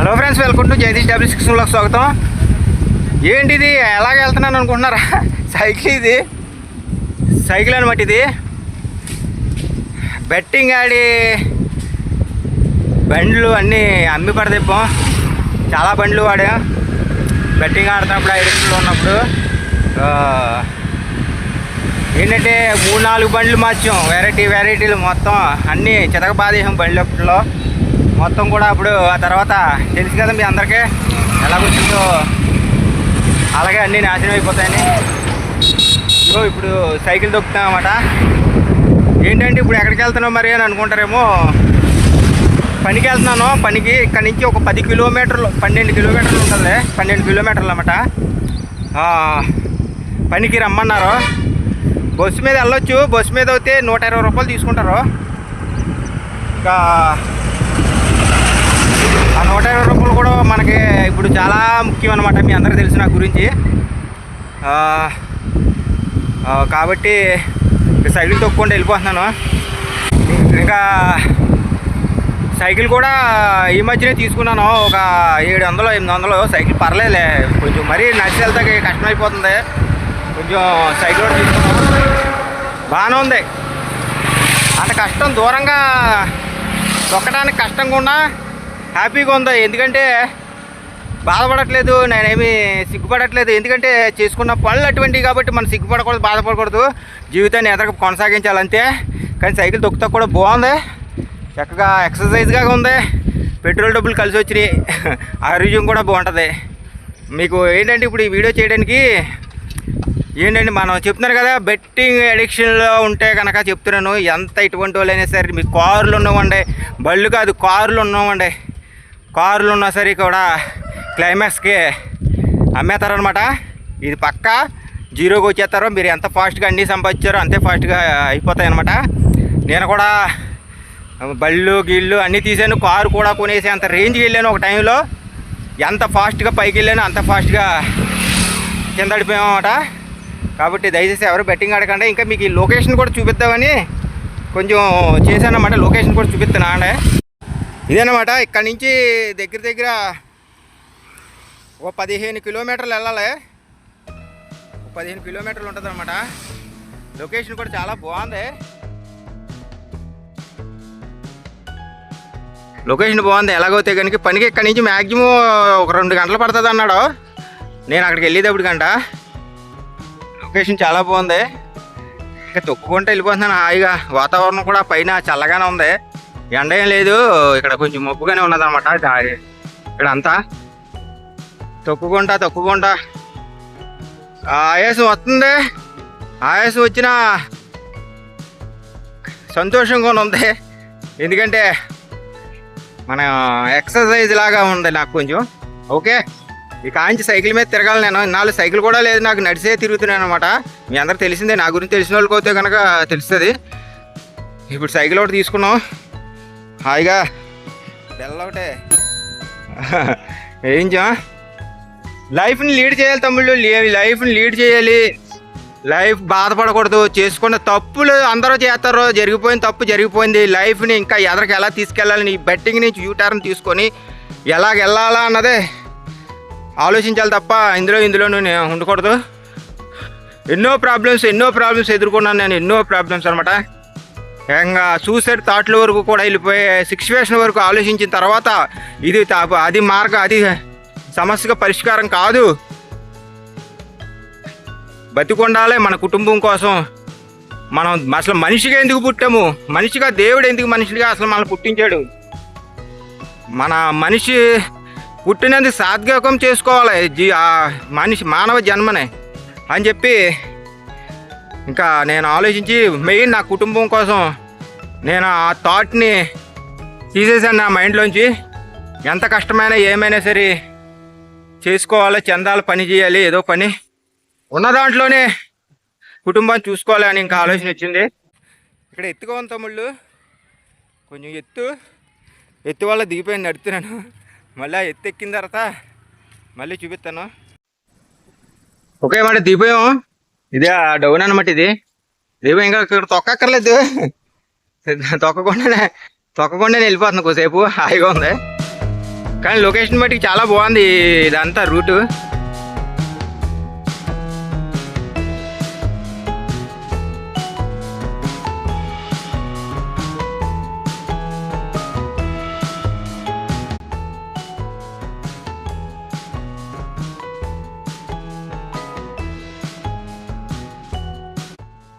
Hello friends, welcome to Jagadish W6 స్వాగతం. ఏంటిది ఎలాగ వెళ్తున్నాను అనుకుంటున్నారా? ఇది సైకిల్ అనమాట. ఇది బెట్టింగ్ ఆడి బండ్లు అన్నీ అమ్మి పడదిప్పాం. చాలా బండ్లు వాడా బెట్టింగ్ ఆడుతున్నప్పుడు, ఐరన్లో ఉన్నప్పుడు. ఏంటంటే 3-4 బండ్లు మార్చాం, వెరైటీలు మొత్తం అన్నీ చితక బాధేసాం బండ్లో మొత్తం కూడా. అప్పుడు ఆ తర్వాత తెలుసు కదా మీ అందరికీ ఎలా వచ్చిందో, అలాగే అన్నీ నాశనం అయిపోతాయని ఇప్పుడు సైకిల్ దొక్కుతాం అన్నమాట. ఏంటంటే ఇప్పుడు ఎక్కడికి వెళ్తున్నావు మరి అని అనుకుంటారేమో. పనికి వెళ్తున్నాను. పనికి ఇక్కడ నుంచి ఒక 10 కిలోమీటర్లు, 12 కిలోమీటర్లు ఉంటుంది. 12 కిలోమీటర్లు అన్నమాట. పనికి రమ్మన్నారు. బస్సు మీద వెళ్ళొచ్చు. బస్సు మీద అయితే 120 రూపాయలు తీసుకుంటారు. ఇంకా ఆ 120 రూపాయలు కూడా మనకి ఇప్పుడు చాలా ముఖ్యం అన్నమాట. మీ అందరికీ తెలుసు నా గురించి. కాబట్టి సైకిల్ తొక్కుంటూ వెళ్ళిపోతున్నాను. ఇంకా సైకిల్ కూడా ఈ మధ్యనే తీసుకున్నాను. ఒక 700-800 సైకిల్. పర్లేదులే, కొంచెం మరీ నడిచి వెళ్తాకి కష్టమైపోతుంది. కొంచెం సైకిల్ కూడా తీసుకున్నాను. బాగానే ఉంది. అంత కష్టం, దూరంగా తొక్కడానికి కష్టంగా ఉన్నా హ్యాపీగా ఉంది. ఎందుకంటే బాధపడట్లేదు, నేనేమి సిగ్గుపడట్లేదు. ఎందుకంటే చేసుకున్న పనులు అటువంటివి కాబట్టి మనం సిగ్గుపడకూడదు, బాధపడకూడదు. జీవితాన్ని ఎదగ కొనసాగించాలంతే. కానీ సైకిల్ తొక్కుతా కూడా బాగుంది, చక్కగా ఎక్సర్సైజ్గా ఉంది. పెట్రోల్ డబ్బులు కలిసి వచ్చినాయి. ఆరోగ్యం కూడా బాగుంటుంది. మీకు ఏంటంటే ఇప్పుడు ఈ వీడియో చేయడానికి ఏంటంటే, మనం చెప్తున్నారు కదా బెట్టింగ్ అడిక్షన్లో ఉంటే కనుక చెప్తున్నాను. ఎంత ఇటువంటి వాళ్ళు అయినా సరే, మీకు కార్లు ఉన్నవండి, బళ్ళు కాదు కార్లు ఉన్నవండి, కార్లు ఉన్నా సరే కూడా క్లైమాక్స్కి అమ్మేస్తారనమాట. ఇది పక్కా జీరోకి వచ్చేస్తారు. మీరు ఎంత ఫాస్ట్గా అన్నీ సంపాదించారో అంతే ఫాస్ట్గా అయిపోతాయి అనమాట. నేను కూడా బళ్ళు గిళ్ళు అన్నీ తీసాను. కారు కూడా కొనేసి అంత రేంజ్కి వెళ్ళాను ఒక టైంలో. ఎంత ఫాస్ట్గా పైకి వెళ్ళాను అంత ఫాస్ట్గా కింద పడిపోయామన్నమాట. కాబట్టి దయచేసి ఎవరు బెట్టింగ్ ఆడకండి. ఇంకా మీకు ఈ లొకేషన్ కూడా చూపిద్దామని కొంచెం చేశానమాట. లొకేషన్ కూడా చూపిస్తాను అండి. ఇదేనమాట. ఇక్కడ నుంచి దగ్గర ఒక 15 కిలోమీటర్లు వెళ్ళాలి. 15 కిలోమీటర్లు ఉంటుంది అనమాట. లొకేషన్ కూడా చాలా బాగుంది. లొకేషన్ బాగుంది. ఎలాగైతే కనుక పనికి ఇక్కడ నుంచి మ్యాక్సిమం ఒక 2 గంటలు పడుతుంది అన్నాడు. నేను అక్కడికి వెళ్ళేటప్పుడు గంట. లొకేషన్ చాలా బాగుంది. ఇంకా తొక్కుకుంటూ వెళ్ళిపోతున్నాను హాయిగా. వాతావరణం కూడా పైన చల్లగానే ఉంది, ఎండ ఏం లేదు. ఇక్కడ కొంచెం మబ్బుగానే ఉన్నదన్నమాట. ఇక్కడ అంతా తొక్కుకుంటా ఆయాసం వస్తుంది. ఆయాసం వచ్చిన సంతోషంగా ఉంది. ఎందుకంటే మన ఎక్సర్సైజ్ లాగా ఉంది నాకు కొంచెం. ఓకే, ఈ కాంచి సైకిల్ మీద తిరగాలి. నేను ఇన్నాళ్ళు సైకిల్ కూడా లేదు, నాకు నడిచే తిరుగుతున్నాను అనమాట. మీ అందరికి తెలిసిందే, నా గురించి తెలిసిన వాళ్ళకి అయితే కనుక తెలుస్తుంది. ఇప్పుడు సైకిల్ ఒకటి తీసుకున్నాం హాయిగా. బెల్ల ఒకటే ఏంచా. లైఫ్ని లీడ్ చేయాలి తమ్ముళ్ళు, లైఫ్ని లీడ్ చేయాలి. లైఫ్ బాధపడకూడదు. చేసుకున్న తప్పులు అందరూ చేస్తారో, జరిగిపోయిన తప్పు జరిగిపోయింది. లైఫ్ని ఇంకా ఎదరికి ఎలా తీసుకెళ్ళాలని, ఈ బెట్టింగ్ నుంచి యూటర్న్ తీసుకొని ఎలాగ వెళ్ళాలా అన్నదే ఆలోచించాలి తప్ప ఇందులోనూ నేను ఉండకూడదు. ఎన్నో ప్రాబ్లమ్స్ ఎదుర్కొన్నాను నేను. ఎన్నో ప్రాబ్లమ్స్ అనమాట. ఇంకా సూసైడ్ థాట్ల వరకు కూడా వెళ్ళిపోయే సిచ్యువేషన్ వరకు ఆలోచించిన తర్వాత అది సమస్యగా పరిష్కారం కాదు. బతికొండాలి మన కుటుంబం కోసం. మనం అసలు మనిషిగా ఎందుకు పుట్టాము? మనిషిగా దేవుడు ఎందుకు మనిషిగా అసలు మనల్ని పుట్టించాడు? మన మనిషి పుట్టినందుకు సార్థకం చేసుకోవాలి మానవ జన్మనే అని చెప్పి ఇంకా నేను ఆలోచించి మెయిన్ నా కుటుంబం కోసం నేను ఆ థాట్ని తీసేసాను నా మైండ్లోంచి. ఎంత కష్టమైనా ఏమైనా సరే చేసుకోవాలి, చెందాలి, పని చేయాలి, ఏదో పని ఉన్న దాంట్లోనే కుటుంబాన్ని చూసుకోవాలి అని ఇంకా ఆలోచన వచ్చింది. ఇక్కడ ఎత్తుగా ఉంది తమ్ముళ్ళు, కొంచెం ఎత్తు వల్ల దిగిపోయి నడుతున్నాను. మళ్ళీ ఎత్తు ఎక్కిన తర్వాత మళ్ళీ చూపిస్తాను. ఓకే మాట దిగిపోయాము. ఇదే డౌన్ అనమాట. ఇది ఇంకా ఇక్కడ తొక్కక్కర్లేదు, తొక్కకుండానే వెళ్ళిపోతున్నాను. కొద్దిసేపు హాయిగా ఉంది. కానీ లొకేషన్ బట్టి చాలా బాగుంది ఇదంతా రూటు.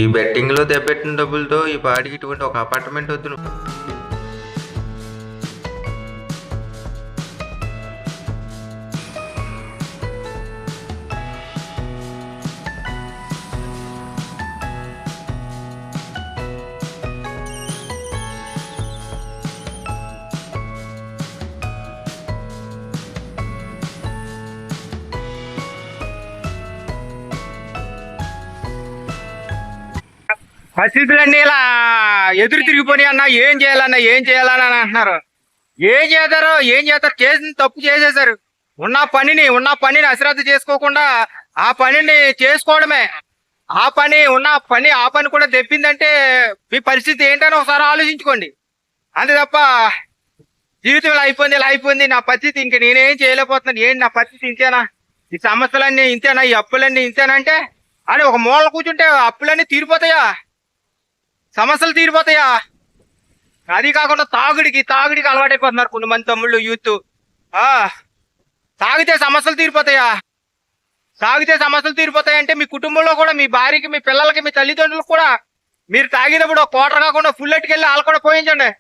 ఈ బెట్టింగ్లో దెబ్బెట్టిన డబ్బులతో ఈ పాటికి ఇటువంటి ఒక అపార్ట్మెంట్ వద్దు. పరిస్థితులన్నీ ఇలా ఎదురు తిరిగిపోయి అన్న, ఏం చేయాలని అంటున్నారు. ఏం చేస్తారు చేసిన తప్పు చేసేసారు. ఉన్న పనిని అశ్రద్ధ చేసుకోకుండా ఆ పనిని చేసుకోవడమే. ఆ పని కూడా తెప్పిందంటే మీ పరిస్థితి ఏంటని ఒకసారి ఆలోచించుకోండి. అంతే తప్ప జీవితం ఇలా అయిపోయింది నా పరిస్థితి, ఇంక నేనేం చేయలేకపోతున్నాను, ఏంటి నా పరిస్థితి ఇంతేనా, ఈ సమస్యలన్నీ ఇంతేనా, ఈ అప్పులన్నీ ఇంతేనంటే అని ఒక మూల కూర్చుంటే అప్పులన్నీ తీరిపోతాయా, సమస్యలు తీరిపోతాయా? అది కాకుండా తాగుడికి అలవాటైపోతున్నారు కొంతమంది తమ్ముళ్ళు, యూత్. తాగితే సమస్యలు తీరిపోతాయంటే మీ కుటుంబంలో కూడా, మీ భార్యకి, మీ పిల్లలకి, మీ తల్లిదండ్రులకు కూడా మీరు తాగేటప్పుడు ఒక కోటర్ కాకుండా ఫుల్ ఎట్టుకెళ్ళి వాళ్ళు కూడా పోయించండి.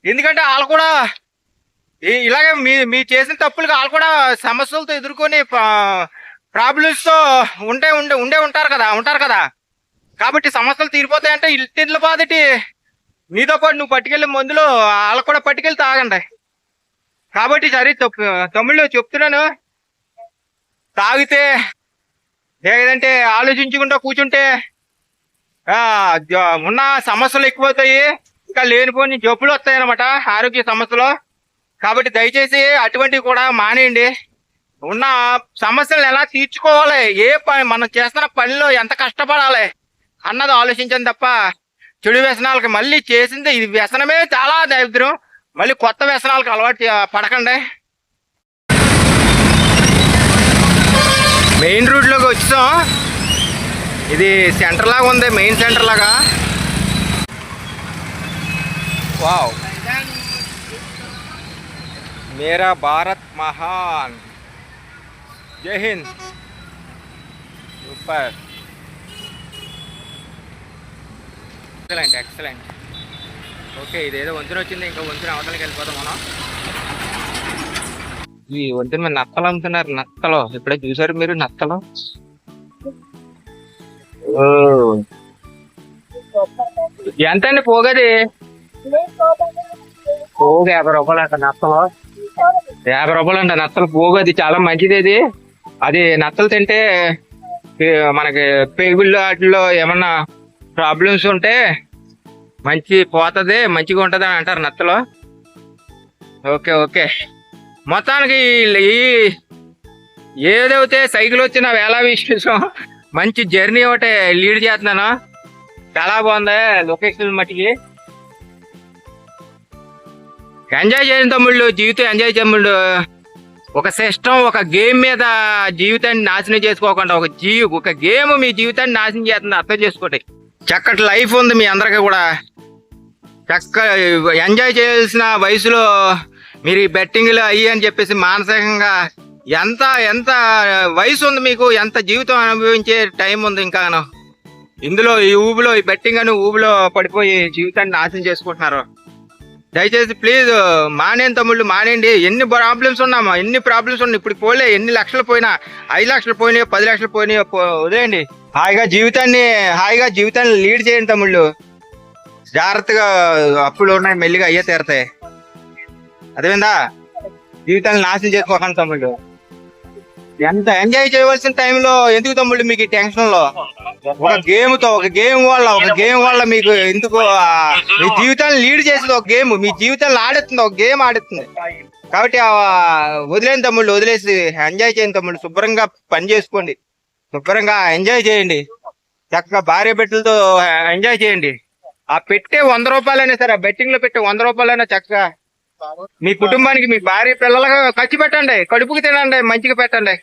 ఎందుకంటే వాళ్ళు కూడా ఇలాగే మీ చేసిన తప్పులుగా వాళ్ళు కూడా సమస్యలతో ఎదుర్కొని ప్రాబ్లమ్స్తో ఉంటారు కదా. కాబట్టి సమస్యలు తీరిపోతాయంటే ఇంటింట్లో బాధటి నీతో పాటు నువ్వు పట్టుకెళ్ళే మందులు వాళ్ళకు కూడా పట్టుకెళ్ళి తాగండి. కాబట్టి సరే తమ్ముళ్ళు చెప్తున్నాను, తాగితే లేదంటే ఆలోచించుకుంటూ కూర్చుంటే ఉన్న సమస్యలు ఎక్కువవుతాయి, ఇంకా లేనిపోని జబ్బులు వస్తాయన్నమాట, ఆరోగ్య సమస్యలు. కాబట్టి దయచేసి అటువంటివి కూడా మానేయండి. ఉన్న సమస్యలను ఎలా తీర్చుకోవాలి, ఏ పని మనం చేస్తున్న పనిలో ఎంత కష్టపడాలి అన్నది ఆలోచించండి తప్ప చెడు వ్యసనాలకి మళ్ళీ చేసింది ఇది వ్యసనమే చాలా దరిద్రం, మళ్ళీ కొత్త వ్యసనాలకు అలవాటు పడకండి. మెయిన్ రూట్లోకి వచ్చాం. ఇది సెంటర్ లాగా ఉంది, మెయిన్ సెంటర్ లాగా. వావ్, మేరా భారత్ మహాన్, జై హింద్, సూపర్, ఎక్సలెంట్. ఓకే, ఇదేదో వంతున వచ్చింది, ఇంకా వంతున అవతలకి వెళ్ళిపోతాం మనం. ఈ వంతున మీద నత్తలు అమ్ముతున్నారు, నత్తలు ఇప్పుడే చూసారు మీరు, నత్తలు. ఎంత అండి పోగది? పోగు 50 రూపాయలు అంట నత్తలు, 50 రూపాయలు అంట నత్తలు పోగది. చాలా మంచిది అది నత్తలు తింటే మనకి పేగుల్లో వాటిల్లో ఏమన్నా ప్రాబ్లమ్స్ ఉంటే మంచిగా ఉంటుంది అని అంటారు నత్తలు. ఓకే, మొత్తానికి ఏదైతే సైకిల్ వచ్చిన వేళ విశేషం మంచి జర్నీ ఒకటి లీడ్ చేస్తున్నాను. చాలా బాగుంది లొకేషన్ మట్టికి. ఎంజాయ్ చేయండి తమ్ముళ్ళు, జీవితం ఎంజాయ్ తమ్ముళ్ళు. ఒక సిస్టమ్, ఒక గేమ్ మీద జీవితాన్ని నాశనం చేసుకోకుండా ఒక గేమ్ మీ జీవితాన్ని నాశనం చేస్తుంది, అర్థం చేసుకోండి. చక్కటి లైఫ్ ఉంది మీ అందరికీ కూడా. ఎంజాయ్ చేయాల్సిన వయసులో మీరు ఈ బెట్టింగ్లు అయ్యి అని చెప్పేసి మానసికంగా ఎంత వయసు ఉంది మీకు, ఎంత జీవితం అనుభవించే టైం ఉంది ఇంకాను. ఇందులో ఈ బెట్టింగ్ అని ఊబిలో పడిపోయి జీవితాన్ని నాశనం చేసుకుంటున్నారు. దయచేసి ప్లీజ్ మానేయండి తమ్ముళ్ళు, మానేయండి. ఎన్ని ప్రాబ్లమ్స్ ఉన్నాయి ఇప్పుడు పోలే, ఎన్ని లక్షలు పోయినా, 5 లక్షలు పోయినాయో 10 లక్షలు పోయినాయో వదిలేయండి. హాయిగా జీవితాన్ని లీడ్ చేయండి తమ్ముళ్ళు. జాగ్రత్తగా అప్పులు ఉన్నాయి, మెల్లిగా అయ్యే తీరతాయి. అదేవిందా, జీవితాన్ని నాశనం చేసుకోకండి తమ్ముళ్ళు. ఎంత ఎంజాయ్ చేయవలసిన టైంలో ఎందుకు తమ్ముళ్ళు మీకు ఈ టెన్షన్ లో? ఒక గేమ్ వల్ల మీకు ఎందుకు మీ జీవితాన్ని లీడ్ చేసేది ఒక గేమ్, మీ జీవితాన్ని ఆడేస్తుంది ఒక గేమ్ ఆడుతుంది. కాబట్టి వదిలేని తమ్ముళ్ళు, వదిలేసి ఎంజాయ్ చేయండి తమ్ముళ్ళు. శుభ్రంగా పని చేసుకోండి, శుభ్రంగా ఎంజాయ్ చేయండి. చక్కగా భార్య బిడ్డలతో ఎంజాయ్ చేయండి. ఆ పెట్టే 100 రూపాయలైనా సరే, ఆ బెట్టింగ్ లో పెట్టే 100 రూపాయలైనా చక్కగా మీ కుటుంబానికి మీ భార్య పిల్లలకు ఖర్చు పెట్టండి, కడుపుకి తినండి, మంచిగా పెట్టండి.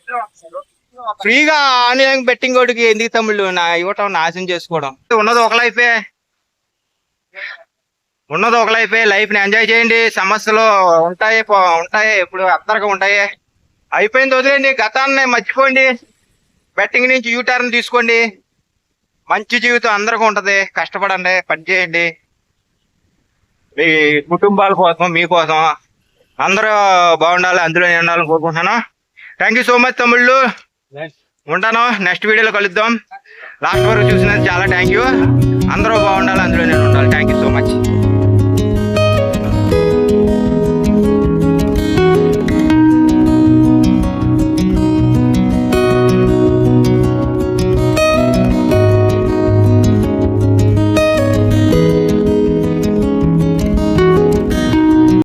ఫ్రీగా ఆన్లైన్ బెట్టింగ్ ఒకటికి ఎందుకు తమ్ముళ్ళు ఇవ్వటం, నాశనం చేసుకోవడం. ఉన్నది ఒక లైఫే, లైఫ్ ని ఎంజాయ్ చేయండి. సమస్యలు ఉంటాయి ఇప్పుడు అందరికీ ఉంటాయి. అయిపోయింది, వదిలేండి, గతాన్ని మర్చిపోండి. బెట్టింగ్ నుంచి యూటర్న్ తీసుకోండి. మంచి జీవితం అందరికీ ఉంటది. కష్టపడండి, పని చేయండి, మీ కుటుంబాల కోసం, మీకోసం అందరూ బాగుండాలి, అందులో నేను ఉండాలని కోరుకుంటున్నాను. థ్యాంక్ యూ సో మచ్ తమ్ముళ్ళు, ఉంటాను. నెక్స్ట్ వీడియోలో కలుద్దాం. లాస్ట్ వరకు చూసినందుకు చాలా థ్యాంక్ యూ. అందరూ బాగుండాలి, అందులో నేను ఉంటాను.